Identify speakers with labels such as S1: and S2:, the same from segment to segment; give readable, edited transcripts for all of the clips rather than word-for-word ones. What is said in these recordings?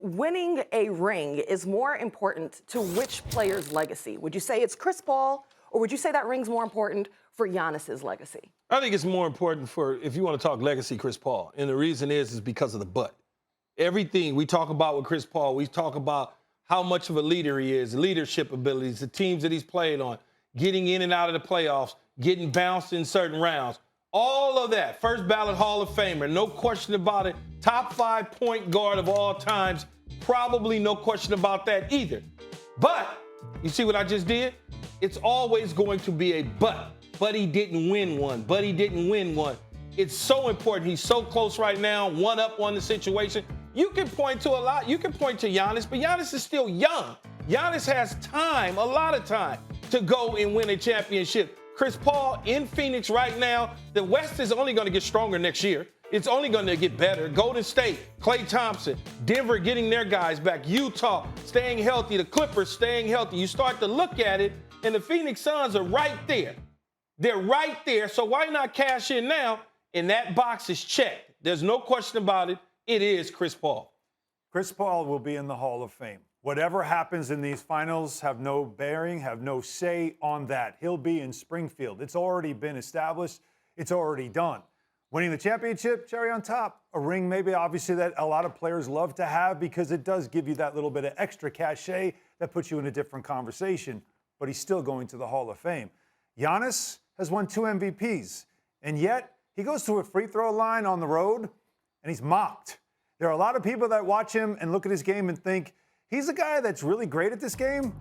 S1: winning a ring is more important to which player's legacy? Would you say it's Chris Paul, or would you say that ring's more important for Giannis's legacy?
S2: I think it's more important for, if you want to talk legacy, Chris Paul. And the reason is because of the butt. Everything we talk about with Chris Paul, we talk about how much of a leader he is, leadership abilities, the teams that he's played on, getting in and out of the playoffs, getting bounced in certain rounds. All of that. First ballot Hall of Famer, no question about it. Top 5 point guard of all times. Probably no question about that either. But, you see what I just did? It's always going to be a but. But he didn't win one. But he didn't win one. It's so important. He's so close right now, one up on the situation. You can point to a lot. You can point to Giannis, but Giannis is still young. Giannis has time, a lot of time, to go and win a championship. Chris Paul in Phoenix right now, the West is only going to get stronger next year. It's only going to get better. Golden State, Klay Thompson, Denver getting their guys back, Utah staying healthy, the Clippers staying healthy. You start to look at it, and the Phoenix Suns are right there. They're right there, so why not cash in now? And that box is checked. There's no question about it. It is Chris Paul.
S3: Chris Paul will be in the Hall of Fame. Whatever happens in these finals have no bearing, have no say on that. He'll be in Springfield. It's already been established. It's already done. Winning the championship, cherry on top. A ring maybe obviously that a lot of players love to have because it does give you that little bit of extra cachet that puts you in a different conversation. But he's still going to the Hall of Fame. Giannis has won 2 MVPs, and yet he goes to a free throw line on the road, and he's mocked. There are a lot of people that watch him and look at his game and think, he's a guy that's really great at this game,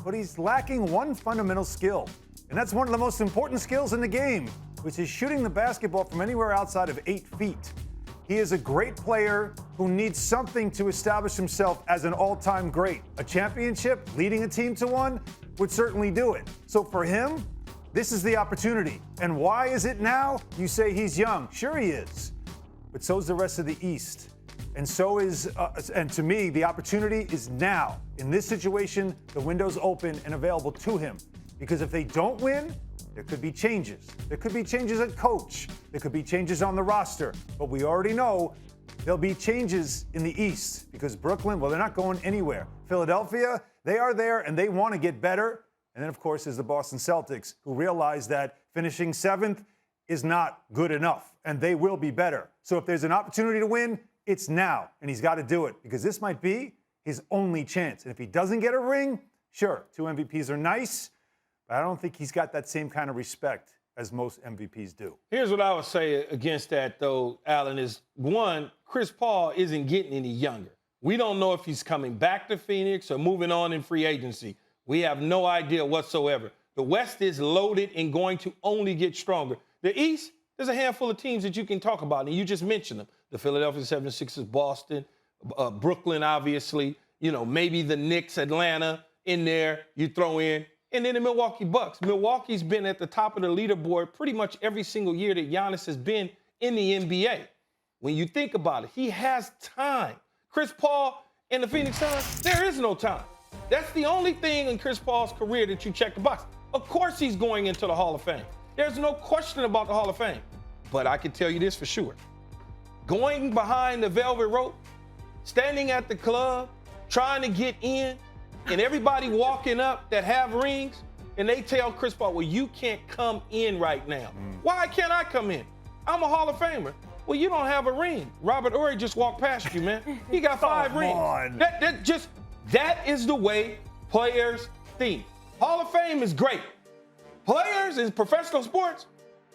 S3: but he's lacking one fundamental skill. And that's one of the most important skills in the game, which is shooting the basketball from anywhere outside of 8 feet. He is a great player who needs something to establish himself as an all-time great. A championship, leading a team to one, would certainly do it. So for him, this is the opportunity. And why is it now? You say he's young. Sure he is. But so is the rest of the East. And so is, and to me, the opportunity is now. In this situation, the window's open and available to him. Because if they don't win, there could be changes. There could be changes at coach. There could be changes on the roster. But we already know there'll be changes in the East. Because Brooklyn, well, they're not going anywhere. Philadelphia, they are there and they want to get better. And then, of course, there's the Boston Celtics, who realize that finishing 7th is not good enough. And they will be better. So if there's an opportunity to win, it's now, and he's got to do it because this might be his only chance. And if he doesn't get a ring, sure, 2 MVPs are nice, but I don't think he's got that same kind of respect as most MVPs do.
S2: Here's what I would say against that, though, Allen, is one, Chris Paul isn't getting any younger. We don't know if he's coming back to Phoenix or moving on in free agency. We have no idea whatsoever. The West is loaded and going to only get stronger. The East, there's a handful of teams that you can talk about, and you just mentioned them. The Philadelphia 76ers, Boston, Brooklyn, obviously, maybe the Knicks, Atlanta in there, you throw in, and then the Milwaukee Bucks. Milwaukee's been at the top of the leaderboard pretty much every single year that Giannis has been in the NBA. When you think about it, he has time. Chris Paul and the Phoenix Suns, there is no time. That's the only thing in Chris Paul's career that you check the box. Of course he's going into the Hall of Fame. There's no question about the Hall of Fame. But I can tell you this for sure. Going behind the velvet rope, standing at the club, trying to get in, and everybody walking up that have rings, and they tell Chris Paul, well, you can't come in right now. Why can't I come in? I'm a Hall of Famer. Well, you don't have a ring. Robert Horry just walked past you, man. He got 5 rings.
S3: On.
S2: That is the way players think. Hall of Fame is great. Players in professional sports,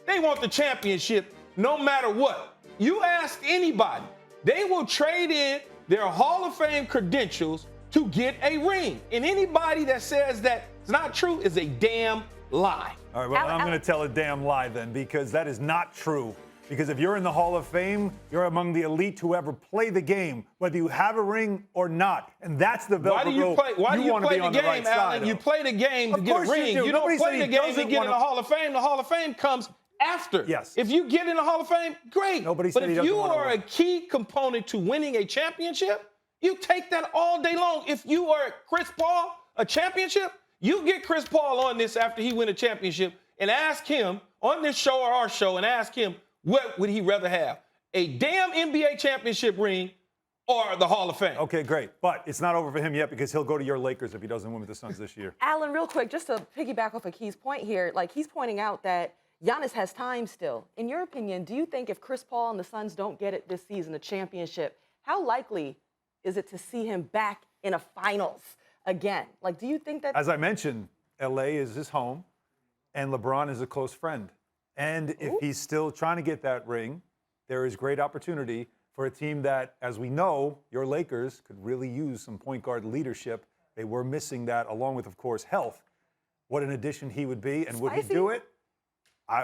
S2: they want the championship no matter what. You ask anybody, they will trade in their Hall of Fame credentials to get a ring. And anybody that says that it's not true is a damn lie.
S3: All right, well, I'm going to tell a damn lie then, because that is not true. Because if you're in the Hall of Fame, you're among the elite who ever play the game, whether you have a ring or not. And that's the velvet rope.
S2: Why do you
S3: want to
S2: play
S3: be
S2: the
S3: on the
S2: game,
S3: right side
S2: Allen?
S3: of.
S2: You play the game to
S3: Of
S2: get a
S3: course
S2: ring.
S3: you do.
S2: You don't
S3: Nobody
S2: play
S3: said
S2: the
S3: he
S2: game to
S3: doesn't
S2: get in
S3: wanna-
S2: the Hall of Fame. The Hall of Fame comes after.
S3: Yes.
S2: If you get in the Hall of Fame, great.
S3: Nobody
S2: but
S3: said he
S2: if
S3: doesn't
S2: you
S3: wanna
S2: are a
S3: win.
S2: key component to winning a championship, you take that all day long. If you are Chris Paul, a championship, you get Chris Paul on this after he win a championship and ask him on this show or our show and ask him what would he rather have, a damn NBA championship ring or the Hall of Fame.
S3: Okay, great. But it's not over for him yet because he'll go to your Lakers if he doesn't win with the Suns this year.
S1: Alan, real quick, just to piggyback off of Key's point here, like he's pointing out that Giannis has time still. In your opinion, do you think if Chris Paul and the Suns don't get it this season, a championship, how likely is it to see him back in a finals again? Like, do you think that?
S3: As I mentioned, LA is his home, and LeBron is a close friend. And if he's still trying to get that ring, there is great opportunity for a team that, as we know, your Lakers could really use some point guard leadership. They were missing that, along with, of course, health. What an addition he would be, and would he do it?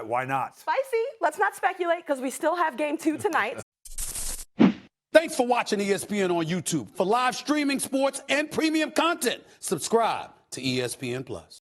S3: Why not?
S1: Spicy. Let's not speculate because we still have game 2 tonight.
S4: Thanks for watching ESPN on YouTube. For live streaming, sports, and premium content, subscribe to ESPN+.